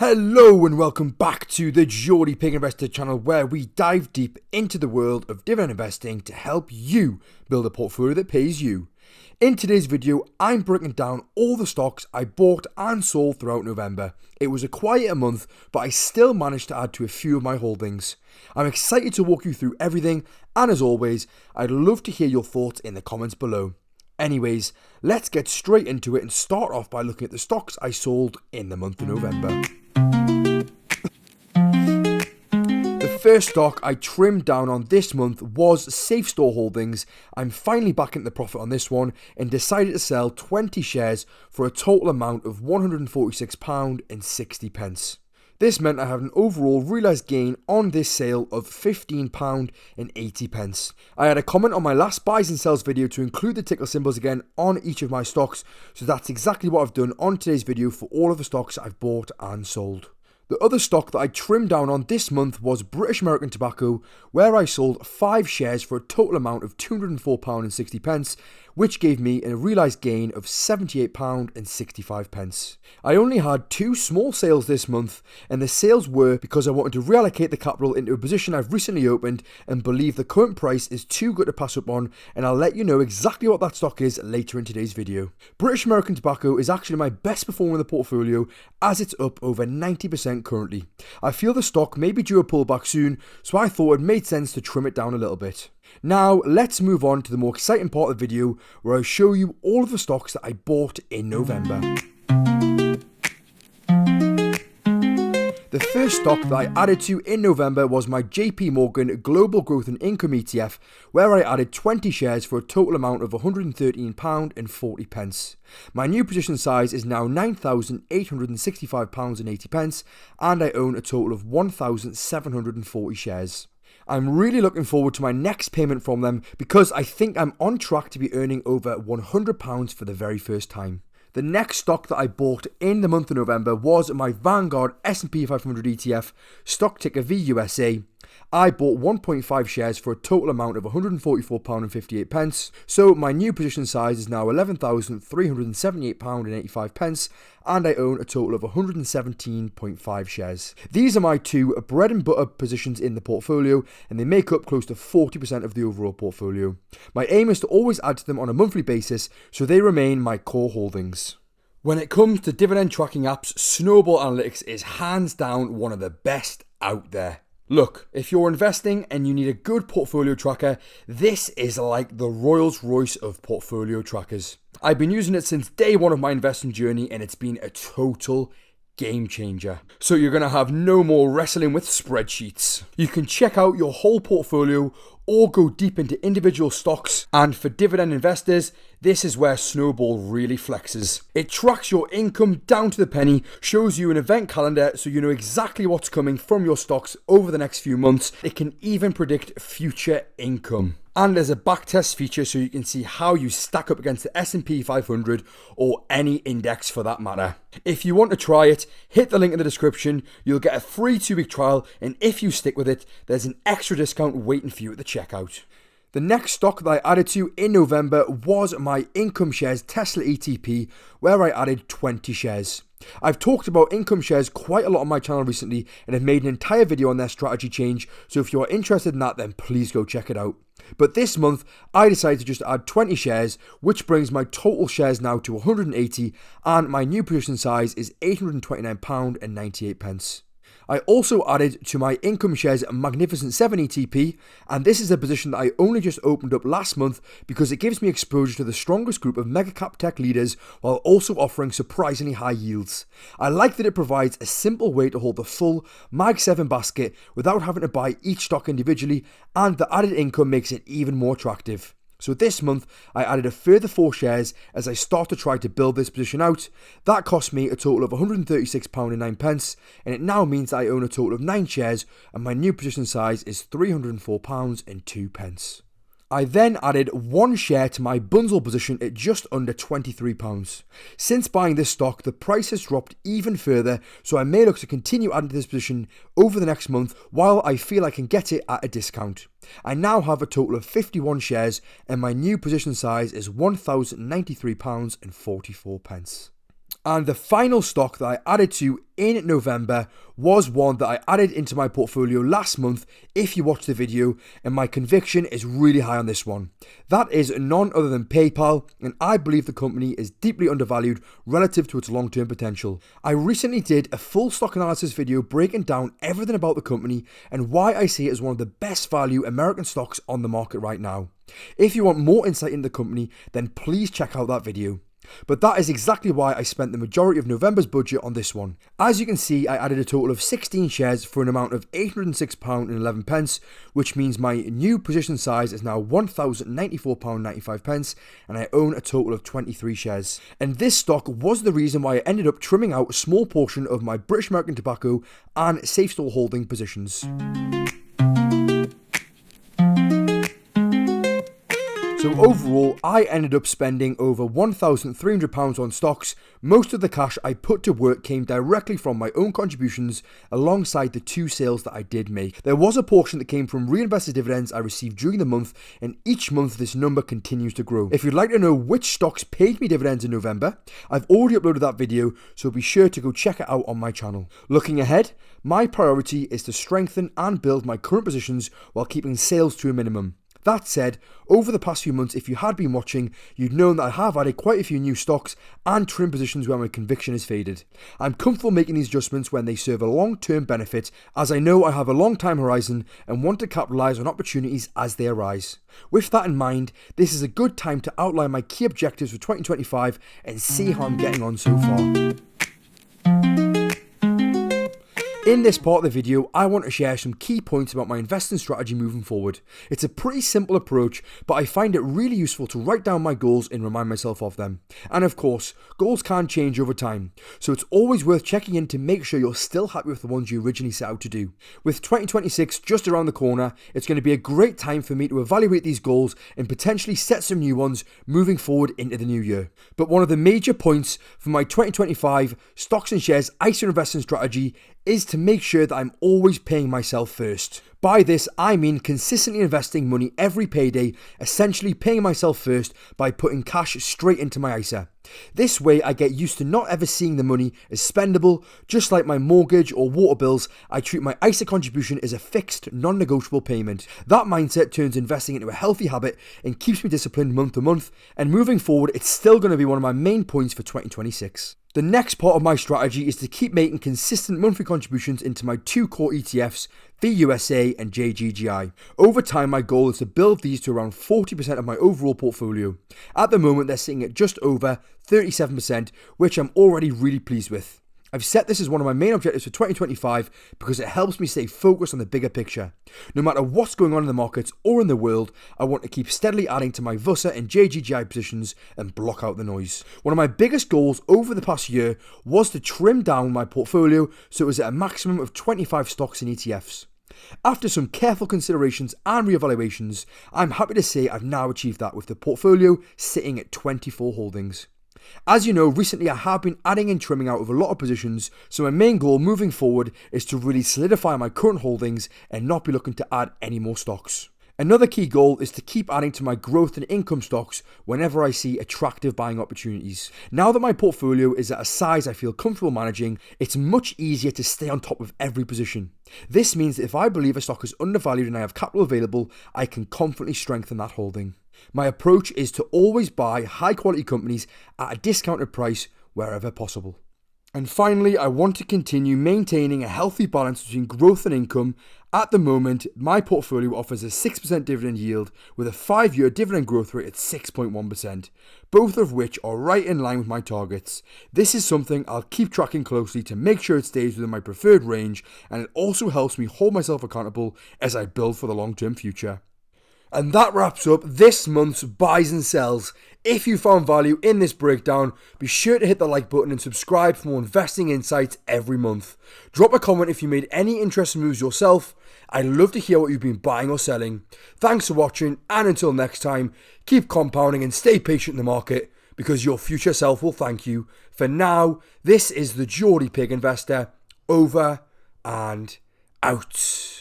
Hello and welcome back to the Geordie Pig Investor channel, where we dive deep into the world of dividend investing to help you build a portfolio that pays you. In today's video, I'm breaking down all the stocks I bought and sold throughout November. It was a quieter month, but I still managed to add to a few of my holdings. I'm excited to walk you through everything, and as always, I'd love to hear your thoughts in the comments below. Anyways, let's get straight into it and start off by looking at the stocks I sold in the month of November. The first stock I trimmed down on this month was Safe Store Holdings. I'm finally back into the profit on this one and decided to sell 20 shares for a total amount of £146.60. This meant I had an overall realised gain on this sale of £15.80. I had a comment on my last buys and sells video to include the ticker symbols again on each of my stocks, so that's exactly what I've done on today's video for all of the stocks I've bought and sold. The other stock that I trimmed down on this month was British American Tobacco, where I sold 5 shares for a total amount of £204.60, which gave me a realised gain of £78.65. I only had 2 small sales this month, and the sales were because I wanted to reallocate the capital into a position I've recently opened and believe the current price is too good to pass up on, and I'll let you know exactly what that stock is later in today's video. British American Tobacco is actually my best performer in the portfolio, as it's up over 90% currently. I feel the stock may be due a pullback soon, so I thought it made sense to trim it down a little bit. Now let's move on to the more exciting part of the video, where I show you all of the stocks that I bought in November. The first stock that I added to in November was my JP Morgan Global Growth and Income ETF, where I added 20 shares for a total amount of £113.40. My new position size is now £9,865.80, and I own a total of 1,740 shares. I'm really looking forward to my next payment from them because I think I'm on track to be earning over £100 for the very first time. The next stock that I bought in the month of November was my Vanguard S&P 500 ETF, stock ticker VUSA. I bought 1.5 shares for a total amount of £144.58, so my new position size is now £11,378.85, and I own a total of 117.5 shares. These are my 2 bread and butter positions in the portfolio, and they make up close to 40% of the overall portfolio. My aim is to always add to them on a monthly basis, so they remain my core holdings. When it comes to dividend tracking apps, Snowball Analytics is hands down one of the best out there. Look, if you're investing and you need a good portfolio tracker, this is like the Rolls Royce of portfolio trackers. I've been using it since day one of my investing journey, and it's been a total game changer. So you're going to have no more wrestling with spreadsheets. You can check out your whole portfolio or go deep into individual stocks, and for dividend investors, this is where Snowball really flexes. It tracks your income down to the penny, shows you an event calendar so you know exactly what's coming from your stocks over the next few months. It can even predict future income. And there's a backtest feature so you can see how you stack up against the S&P 500 or any index for that matter. If you want to try it, hit the link in the description. You'll get a free 2-week trial, and if you stick with it, there's an extra discount waiting for you at the checkout. The next stock that I added to in November was my Income Shares Tesla ETP, where I added 20 shares. I've talked about Income Shares quite a lot on my channel recently, and have made an entire video on their strategy change, so if you are interested in that, then please go check it out. But this month, I decided to just add 20 shares, which brings my total shares now to 180, and my new position size is £829.98. I also added to my Income Shares Magnificent 7 ETP, and this is a position that I only just opened up last month because it gives me exposure to the strongest group of mega cap tech leaders while also offering surprisingly high yields. I like that it provides a simple way to hold the full Mag 7 basket without having to buy each stock individually, and the added income makes it even more attractive. So this month, I added a further 4 shares as I start to try to build this position out. That cost me a total of £136.09, and it now means that I own a total of 9 shares, and my new position size is £304.02. I then added 1 share to my Bunzl position at just under £23. Since buying this stock, the price has dropped even further, so I may look to continue adding to this position over the next month while I feel I can get it at a discount. I now have a total of 51 shares, and my new position size is £1,093.44. And the final stock that I added to in November was one that I added into my portfolio last month if you watched the video, and my conviction is really high on this one. That is none other than PayPal, and I believe the company is deeply undervalued relative to its long-term potential. I recently did a full stock analysis video breaking down everything about the company and why I see it as one of the best value American stocks on the market right now. If you want more insight into the company, then please check out that video. But that is exactly why I spent the majority of November's budget on this one. As you can see, I added a total of 16 shares for an amount of £806.11, which means my new position size is now £1,094.95, and I own a total of 23 shares. And this stock was the reason why I ended up trimming out a small portion of my British American Tobacco and Safestore holding positions. So overall, I ended up spending over £1,300 on stocks. Most of the cash I put to work came directly from my own contributions alongside the 2 sales that I did make. There was a portion that came from reinvested dividends I received during the month, and each month this number continues to grow. If you'd like to know which stocks paid me dividends in November, I've already uploaded that video, so be sure to go check it out on my channel. Looking ahead, my priority is to strengthen and build my current positions while keeping sales to a minimum. That said, over the past few months, if you had been watching, you'd known that I have added quite a few new stocks and trim positions where my conviction is faded. I'm comfortable making these adjustments when they serve a long-term benefit, as I know I have a long time horizon and want to capitalise on opportunities as they arise. With that in mind, this is a good time to outline my key objectives for 2025 and see how I'm getting on so far. In this part of the video, I want to share some key points about my investing strategy moving forward. It's a pretty simple approach, but I find it really useful to write down my goals and remind myself of them. And of course, goals can change over time, so it's always worth checking in to make sure you're still happy with the ones you originally set out to do. With 2026 just around the corner, it's going to be a great time for me to evaluate these goals and potentially set some new ones moving forward into the new year. But one of the major points for my 2025 stocks and shares ISA investing strategy is to make sure that I'm always paying myself first. By this, I mean consistently investing money every payday, essentially paying myself first by putting cash straight into my ISA. This way, I get used to not ever seeing the money as spendable. Just like my mortgage or water bills, I treat my ISA contribution as a fixed, non-negotiable payment. That mindset turns investing into a healthy habit and keeps me disciplined month to month, and moving forward, it's still going to be one of my main points for 2026. The next part of my strategy is to keep making consistent monthly contributions into my 2 core ETFs, VUSA and JGGI. Over time, my goal is to build these to around 40% of my overall portfolio. At the moment, they're sitting at just over 37%, which I'm already really pleased with. I've set this as one of my main objectives for 2025 because it helps me stay focused on the bigger picture. No matter what's going on in the markets or in the world, I want to keep steadily adding to my VUSA and JGGI positions and block out the noise. One of my biggest goals over the past year was to trim down my portfolio so it was at a maximum of 25 stocks and ETFs. After some careful considerations and reevaluations, I'm happy to say I've now achieved that with the portfolio sitting at 24 holdings. As you know, recently I have been adding and trimming out of a lot of positions, so my main goal moving forward is to really solidify my current holdings and not be looking to add any more stocks. Another key goal is to keep adding to my growth and income stocks whenever I see attractive buying opportunities. Now that my portfolio is at a size I feel comfortable managing, it's much easier to stay on top of every position. This means that if I believe a stock is undervalued and I have capital available, I can confidently strengthen that holding. My approach is to always buy high quality companies at a discounted price wherever possible. And finally, I want to continue maintaining a healthy balance between growth and income. At the moment, my portfolio offers a 6% dividend yield with a 5-year dividend growth rate at 6.1%, both of which are right in line with my targets. This is something I'll keep tracking closely to make sure it stays within my preferred range, and it also helps me hold myself accountable as I build for the long-term future. And that wraps up this month's buys and sells. If you found value in this breakdown, be sure to hit the like button and subscribe for more investing insights every month. Drop a comment if you made any interesting moves yourself. I'd love to hear what you've been buying or selling. Thanks for watching, and until next time, keep compounding and stay patient in the market, because your future self will thank you. For now, this is the Geordie Pig Investor, over and out.